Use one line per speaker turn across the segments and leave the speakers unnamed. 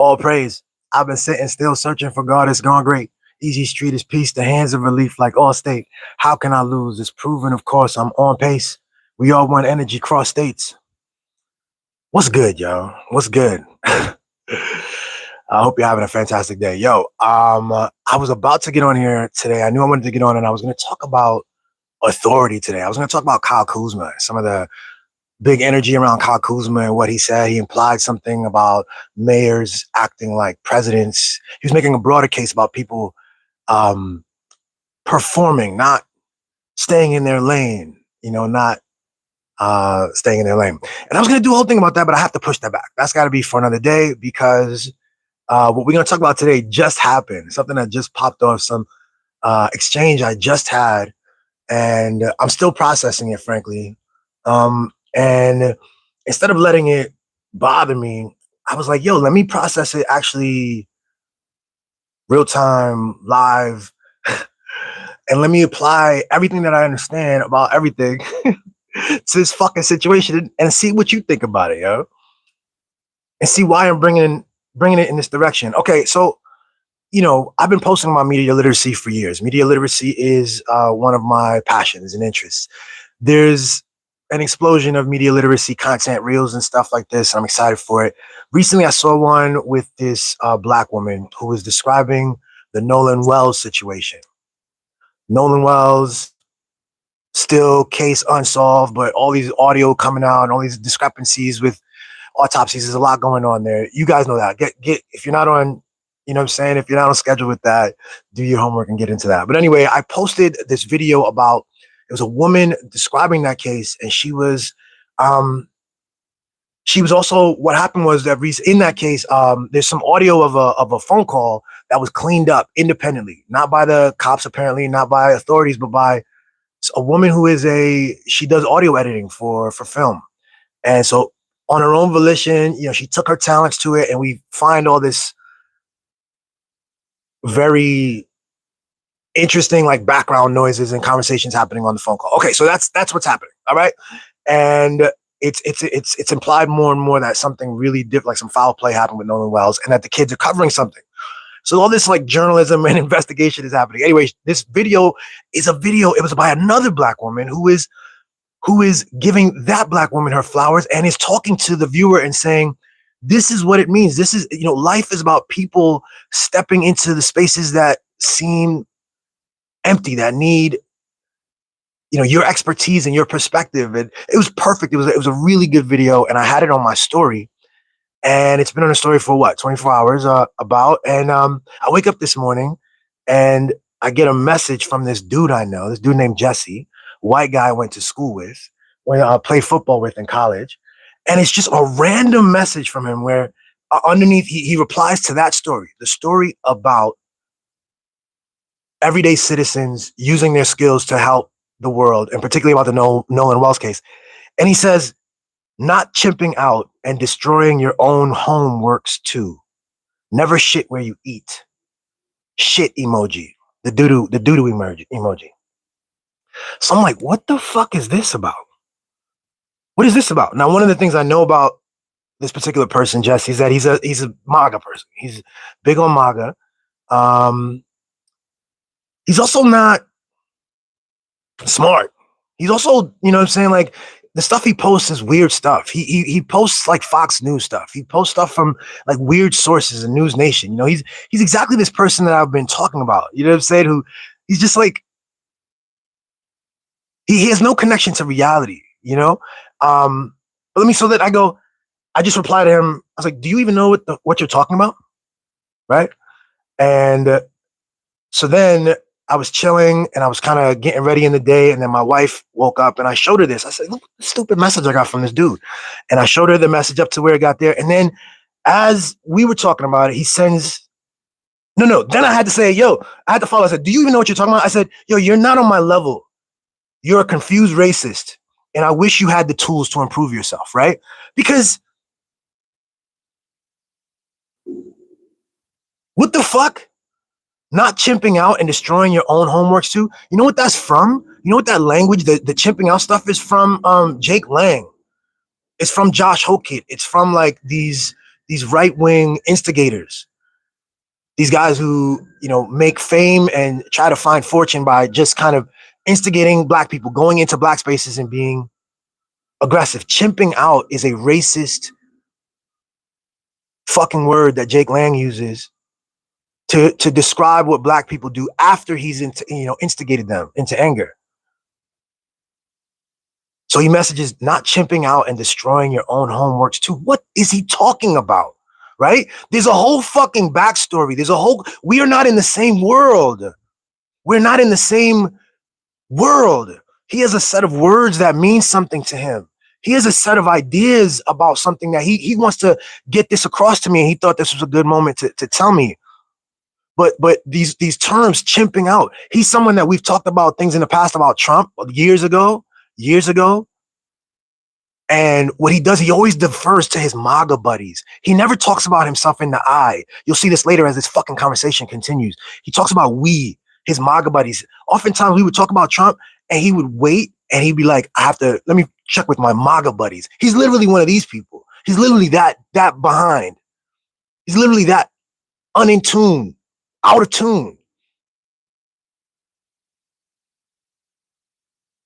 All praise. I've been sitting still searching for God. It's gone great. Easy street is peace. The hands of relief like all state. How can I lose? It's proven, of course, I'm on pace. We all want energy cross states. What's good, yo? What's good? I hope you're having a fantastic day. I was about to get on here today. I knew I wanted to get on and I was going to talk about authority today. I was going to talk about Kyle Kuzma, some of the big energy around Kyle Kuzma and what he said. He implied something about mayors acting like presidents. He was making a broader case about people um, performing, not staying in their lane, not staying in their lane. And I was going to do a whole thing about that, but I have to push that back. That's got to be for another day because what we're going to talk about today just happened, something that just popped off, some exchange I just had, and I'm still processing it, frankly. And instead of letting it bother me, I was like, yo, let me process it actually real time, live, and let me apply everything that I understand about everything to this fucking situation and see what you think about it, yo. And see why I'm bringing it in this direction. Okay, so I've been posting my media literacy for years. Media literacy is one of my passions and interests. There's an explosion of media literacy content, reels and stuff like this. I'm excited for it. Recently, I saw one with this Black woman who was describing the Nolan Wells situation. Nolan Wells, still case unsolved, but all these audio coming out and all these discrepancies with autopsies. There's a lot going on there. You guys know that. Get if you're not on, what I'm saying, if you're not on schedule with that, do your homework and get into that. But anyway, I posted this video about, it was a woman describing that case, and she was also, what happened was that in that case, there's some audio of a phone call that was cleaned up independently, not by the cops apparently, not by authorities, but by a woman who she does audio editing for film. And so on her own volition, she took her talents to it, and we find all this very interesting like background noises and conversations happening on the phone call. Okay, so that's what's happening. All right. And it's implied more and more that something really different, like some foul play happened with Nolan Wells, and that the kids are covering something. So all this like journalism and investigation is happening. Anyway, this video is a video. It was by another Black woman who is giving that Black woman her flowers and is talking to the viewer and saying, this is what it means. This is, life is about people stepping into the spaces that seem empty, that need, your expertise and your perspective. And it was perfect. It was a really good video, and I had it on my story. And it's been on a story for 24 hours about. And I wake up this morning and I get a message from this dude I know, this dude named Jesse, white guy I went to school with, when I played football with in college. And it's just a random message from him where underneath he replies to that story, the story about everyday citizens using their skills to help the world, and particularly about the Nolan Wells case. And he says, not chimping out and destroying your own home works too. Never shit where you eat. Shit emoji. The doo-doo emoji. So I'm like, what the fuck is this about? What is this about? Now, one of the things I know about this particular person, Jesse, is that he's a MAGA person. He's big on MAGA. He's also not smart. He's also, like, the stuff he posts is weird stuff. He posts like Fox News stuff. He posts stuff from like weird sources and News Nation. He's exactly this person that I've been talking about. You know what I'm saying? Who he's just like, he has no connection to reality, But I just replied to him. I was like, do you even know what you're talking about? Right. And so then I was chilling and I was kind of getting ready in the day. And then my wife woke up and I showed her this. I said, look, the stupid message I got from this dude. And I showed her the message up to where it got there. And then as we were talking about it, he sends, no. Then I had to say, yo, I had to follow. I said, do you even know what you're talking about? I said, yo, you're not on my level. You're a confused racist. And I wish you had the tools to improve yourself, right? Because what the fuck? Not chimping out and destroying your own homeworks too. You know what that's from? You know what that language, the chimping out stuff is from? Jake Lang. It's from Josh Hokit. It's from like these these right-wing instigators, these guys who, make fame and try to find fortune by just kind of instigating black people, going into black spaces and being aggressive. Chimping out is a racist fucking word that Jake Lang uses to describe what black people do after he's instigated them into anger. So he messages not chimping out and destroying your own homeworks too. What is he talking about? Right? There's a whole fucking backstory. We are not in the same world. We're not in the same world. He has a set of words that mean something to him. He has a set of ideas about something that he wants to get this across to me. And he thought this was a good moment to tell me. But these terms, chimping out, he's someone that we've talked about things in the past about Trump years ago. And what he does, he always defers to his MAGA buddies. He never talks about himself in the eye. You'll see this later as this fucking conversation continues. He talks about his MAGA buddies. Oftentimes we would talk about Trump and he would wait and he'd be like, let me check with my MAGA buddies. He's literally one of these people. He's literally that behind. He's literally that in tune, out of tune.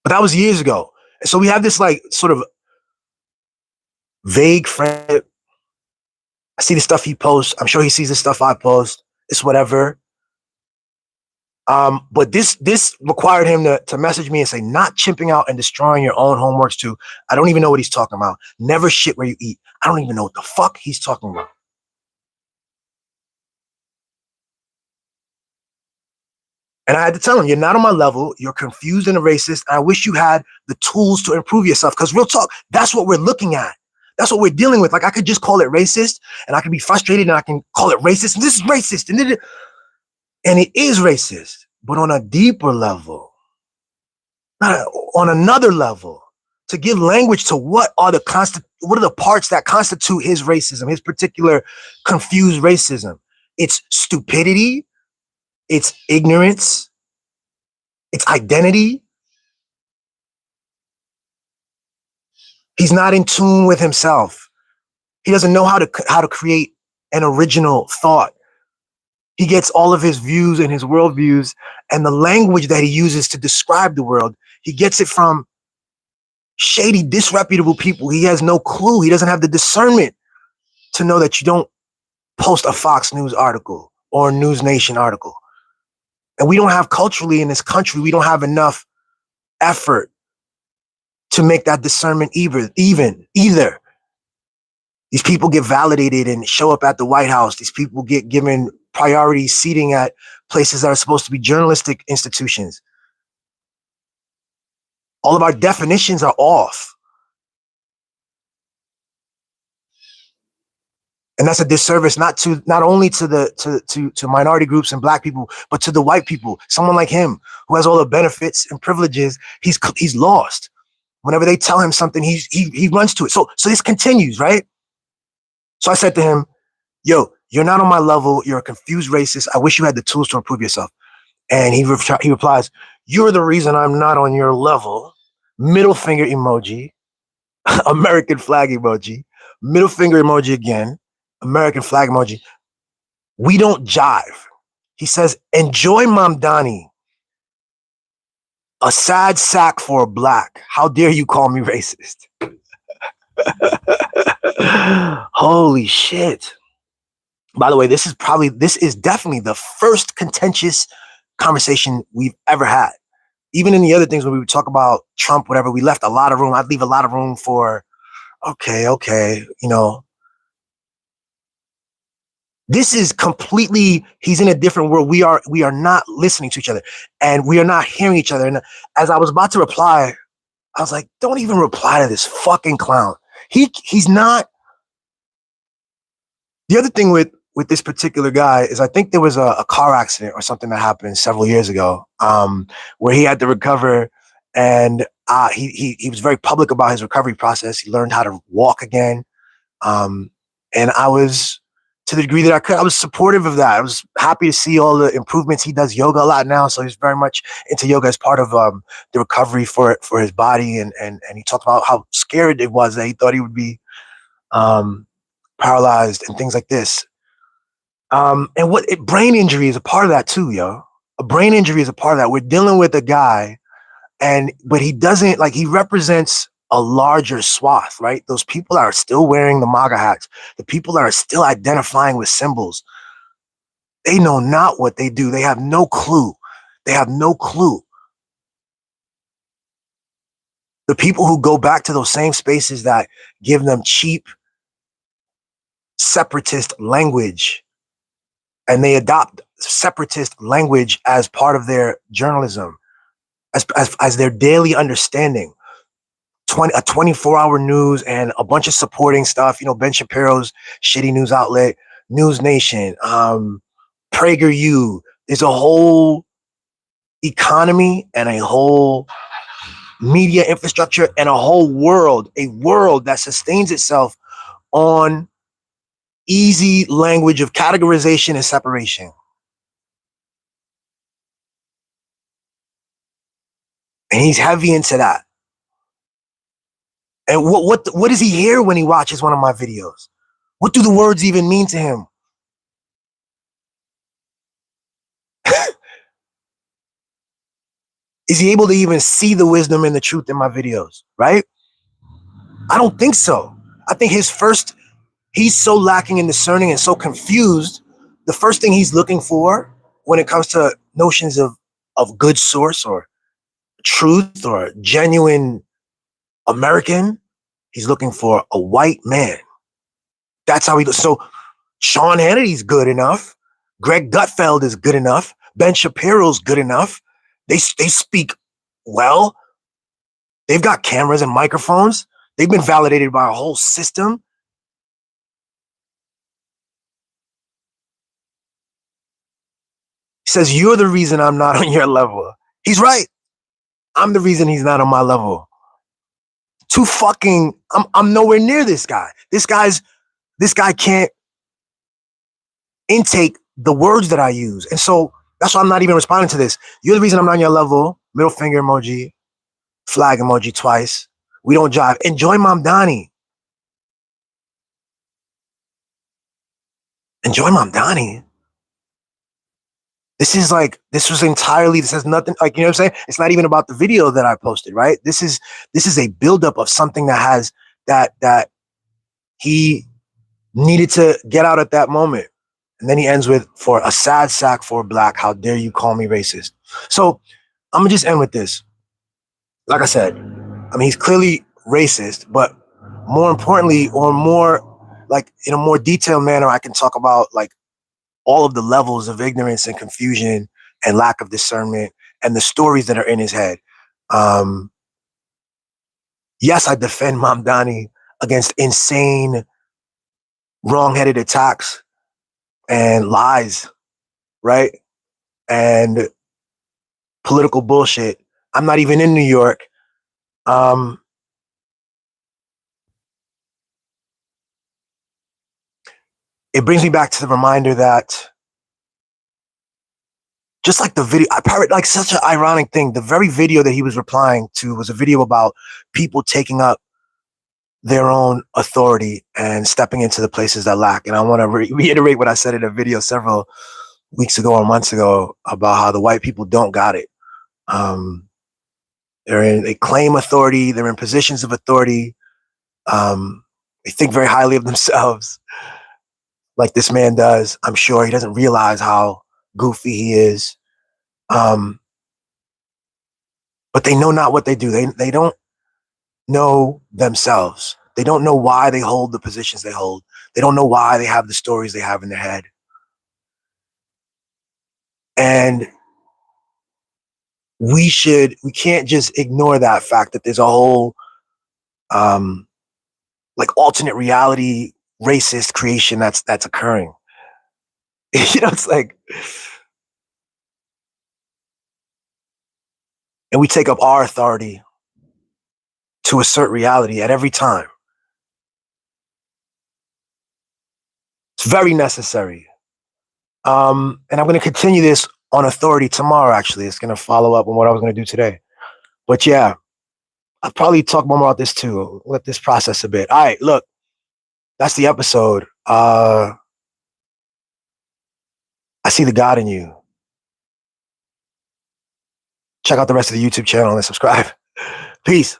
But that was years ago. And so we have this like sort of vague friend. I see the stuff he posts. I'm sure he sees the stuff I post. It's whatever. But this required him to message me and say, not chimping out and destroying your own homeworks too. I don't even know what he's talking about. Never shit where you eat. I don't even know what the fuck he's talking about. And I had to tell him, you're not on my level. You're confused and a racist. I wish you had the tools to improve yourself. Because real talk, that's what we're looking at. That's what we're dealing with. Like, I could just call it racist and I can be frustrated and I can call it racist. And this is racist. And it is racist, but on a deeper level, on another level, to give language to what are the parts that constitute his racism, his particular confused racism. It's stupidity. It's ignorance. It's identity. He's not in tune with himself. He doesn't know how to create an original thought. He gets all of his views and his worldviews and the language that he uses to describe the world. He gets it from shady, disreputable people. He has no clue. He doesn't have the discernment to know that you don't post a Fox News article or a News Nation article. And we don't have culturally in this country, we don't have enough effort to make that discernment either. These people get validated and show up at the White House. These people get given priority seating at places that are supposed to be journalistic institutions. All of our definitions are off. And that's a disservice not only to minority groups and black people, but to the white people. Someone like him who has all the benefits and privileges, he's lost. Whenever they tell him something, he runs to it. So this continues, right? So I said to him, yo, you're not on my level. You're a confused racist. I wish you had the tools to improve yourself. And he replies, you're the reason I'm not on your level. Middle finger emoji, American flag emoji, middle finger emoji again, American flag emoji. We don't jive. He says, enjoy Mamdani, a sad sack for a black. How dare you call me racist? Holy shit. By the way, this is definitely the first contentious conversation we've ever had. Even in the other things when we would talk about Trump, whatever, we left a lot of room. I'd leave a lot of room for, okay, This is completely, he's in a different world. We are not listening to each other and we are not hearing each other. And as I was about to reply, I was like, don't even reply to this fucking clown. He's not. The other thing with this particular guy is I think there was a car accident or something that happened several years ago where he had to recover, and he was very public about his recovery process. He learned how to walk again. And I was, to the degree that I could, I was supportive of that. I was happy to see all the improvements. He does yoga a lot now, so he's very much into yoga as part of the recovery for his body. And he talked about how scared it was that he thought he would be paralyzed, and things like this. And brain injury is a part of that too, yo. A brain injury is a part of that. We're dealing with a guy, but he doesn't, like, he represents a larger swath, right? Those people that are still wearing the MAGA hats, the people that are still identifying with symbols, they know not what they do. They have no clue. They have no clue. The people who go back to those same spaces that give them cheap separatist language, and they adopt separatist language as part of their journalism, as their daily understanding. A 24-hour news and a bunch of supporting stuff, Ben Shapiro's shitty news outlet, News Nation, PragerU. There's a whole economy and a whole media infrastructure and a whole world, that sustains itself on easy language of categorization and separation. And he's heavy into that. And what does he hear when he watches one of my videos? What do the words even mean to him? Is he able to even see the wisdom and the truth in my videos, right? I don't think so. I think he's so lacking in discerning and so confused. The first thing he's looking for when it comes to notions of good source or truth or genuine American, he's looking for a white man. That's how he goes. So Sean Hannity's good enough. Greg Gutfeld is good enough. Ben Shapiro's good enough. They speak well. They've got cameras and microphones. They've been validated by a whole system. He says, you're the reason I'm not on your level. He's right. I'm the reason he's not on my level. I'm nowhere near this guy. This guy can't intake the words that I use. And so that's why I'm not even responding to this. You're the reason I'm not on your level. Middle finger emoji, flag emoji twice. We don't jive. Enjoy Mamdani. Enjoy Mamdani. This has nothing, like, you know what I'm saying? It's not even about the video that I posted, right? This is a buildup of something that he needed to get out at that moment. And then he ends with, for a sad sack for a black, how dare you call me racist? So I'm gonna just end with this. Like I said, I mean, he's clearly racist, but more importantly, or more like in a more detailed manner, I can talk about like all of the levels of ignorance and confusion and lack of discernment and the stories that are in his head. Yes, I defend Mamdani against insane, wrong-headed attacks and lies, right? And political bullshit. I'm not even in New York. It brings me back to the reminder that, just like the video, like such an ironic thing, the very video that he was replying to was a video about people taking up their own authority and stepping into the places that lack. And I want to reiterate what I said in a video several weeks ago or months ago about how the white people don't got it. They claim authority. They're in positions of authority. They think very highly of themselves, like this man does. I'm sure he doesn't realize how goofy he is. But they know not what they do. They don't know themselves. They don't know why they hold the positions they hold. They don't know why they have the stories they have in their head. And we can't just ignore that fact that there's a whole like alternate reality racist creation that's occurring. It's like, and we take up our authority to assert reality at every time. It's very necessary. And I'm going to continue this on authority tomorrow, actually. It's going to follow up on what I was going to do today. But yeah, I'll probably talk more about this too. Let this process a bit. All right, look. That's the episode. I see the God in you. Check out the rest of the YouTube channel and subscribe. Peace.